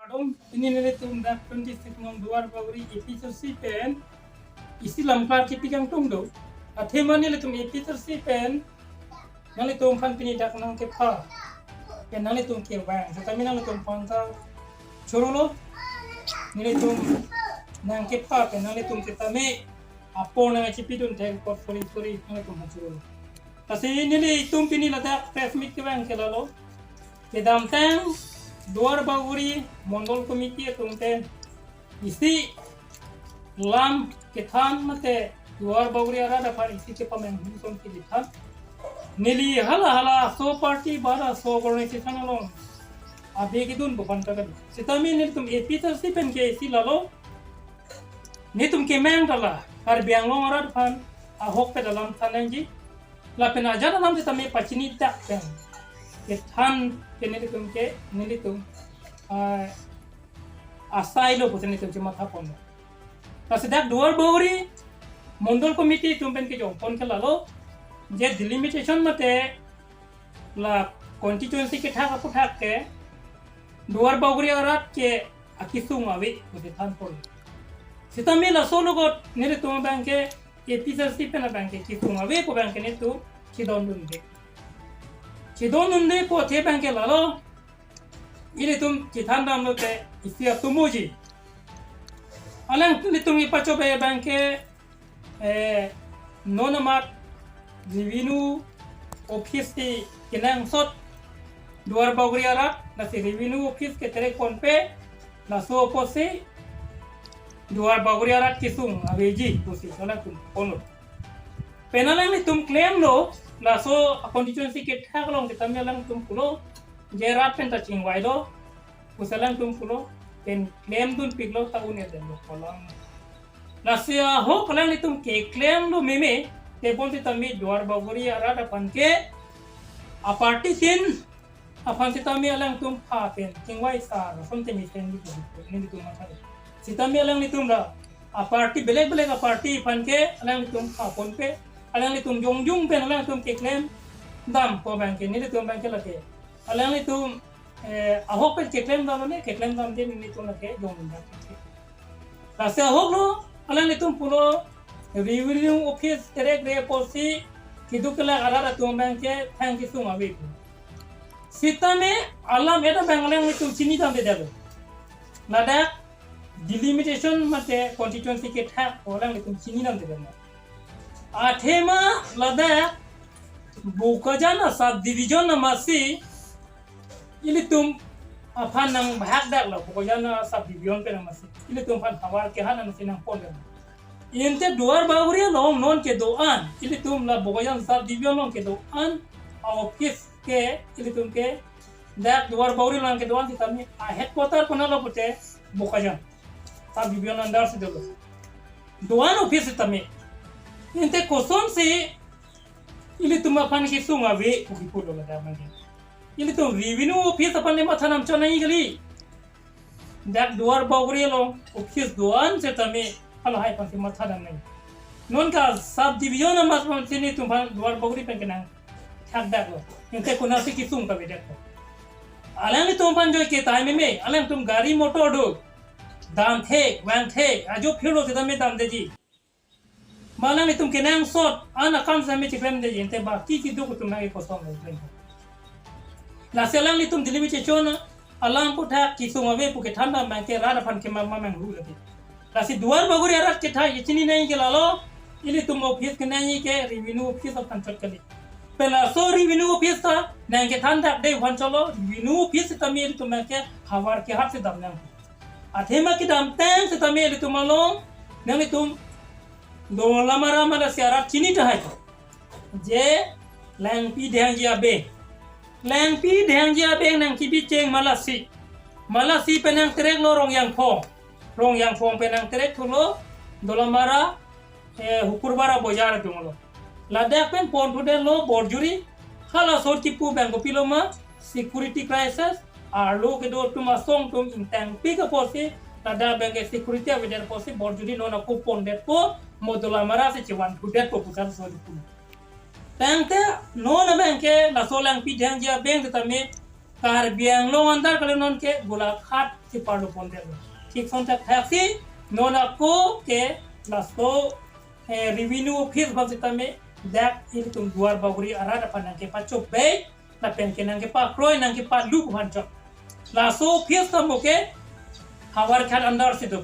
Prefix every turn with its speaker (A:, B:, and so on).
A: Adom ini nilai tum dak 26 nom 2000 episode si pen isi lampar kipigang tum do athema nilai tum episode si pen nilai tum pan pini dak nang ke pha pen nilai tum ke bang tetapi nilai tum panta chorolo nilai tum nang ke pha pen nilai tum ke tame apo nang kipidun tek pot sorry nilai tum chorolo kasi nilai tum pini ladak press meet ke bang ke lalo ke dam tang Duar Baguri Mongol Committee tungte isi lam kethan mate Duar Baguri arada par isi ke pamen huson ki dithan nili hala so party bara so organization along abe gidun bukan tagal sitami nil tum episode si pen ke isi lalo ni tum ke meng dala par bianglo arad pan ahok pe dalam thananji la pen aja dalam sitami pachini tak pen kethan nilitum asailo putin nilitum cuma thapon kasi dak Duar Baguri Mongol Committee tumpen ke jompon ke lalo je delimitation mate la constituency ke thak apu thak ke Duar Baguri arat ke akisung awi putin than pon sitami la solo got nilitum banke episode pena banke kisung awi ko banke nitu kidon dunde Kidon unde ko te banke lalo ile tum kitan dam lote isia tumuji alang litum ipacho be banke nonamat revenue office ki kinang sot Duar Baguri ara na si revenue office ke tere konpe na so pose Duar Baguri ara kisung aveji posi alang tum kono penalang litum claim lo la so constituency ke thak long kita melang tum pulo jerat pen ta chingwai do usalang tum pulo pen claim dun piglo ta une den lo kolang la sia ho kolang tum ke claim lo meme te bonti tami Duar Baguri ara da panke a party tin a panti tami alang tum pha pen chingwai sa somte mi pen ni tum ma sitami alang tum la a party belek a party panke alang tum pha pon pe alang litum jong pen alang litum ke claim dam ko bank ni litum bank lake alang litum ahok pe ke claim dam ne ke claim dam de ni litum lake jong dam rasa ahok lo alang litum pulo revenue office tere gre posi kidu kala ara tum bank ke thank you suma be sitame alam eta bank alang litum chini dam de dalo nada delimitation mate constituency ke tha alang litum chini dam de dalo athema lada bukajana sub division masi ilitum afan nang bahag dak la bukajana sub division pe masi ilitum fan hawar ke hanan sinang pon inte Duar Baguri long non ke doan ilitum la bukajana sub division long ke doan office ke ilitum ke dak Duar Baguri long ke doan tami headquarter kona lo pute bukajana sub division andar se dolo doan office tami inte koson se ili tuma pan ki sunga ve uki pulo la da mangin ili tum revenue office apan le mathanam chonai gali dak Duar Baguri lo office doan se tame hala hai pan se mathanam nai non ka sub division mas pan sini tum pan Duar Baguri pen kenang thak dak lo inte kona se ki sunga ve dak alang tum pan jo ke time me alang tum gari motor do dam the wang the ajo philo se tame dam deji malang itum kenang sot ana kan sami chikrem de jente ba ki du kutum na ko som le la selang itum dilibi chona alang ko tha ki suma ve pu ke thanda ma ke ra phan ke ma mang ru le la si Duar Baguri ara ke tha ichini nai ke lalo ili tum office ke nai ke revenue office of control kali pela so revenue office ta nai ke thanda de wan cholo revenue office ta mi tum ke hawar ke hat se dam nang athema ki dam tang se ta mi tum along nang tum do lamara mala siara chini ta hai je langpi dhangja be nang ki bi cheng malasi penang terek lo rong yang phong penang terek thulo do lamara hukurbara bojar dumlo ladak pen pon thude lo borjuri khala sor ki pu bang piloma security crisis ar lo ke do tuma song tum intang pika posi tada bang security aver posi borjuri no na ku pon det po modular mara se chiwan hudet po pukan so di pun tangte no na banke la solang pi dang ja beng tame kar biang lo andar kalau non ke gula khat si parlo ponte ठीक सोन तक हैसी known आपको के लास्टो revenue office बजता में that in तुम दुआर बागुरी आरा अपन नंगे पाचो बे ना पेन के नंगे पा क्रोय नंगे पा लुक भांचो लास्टो office तम ओके हवार ख्याल अंदर से दो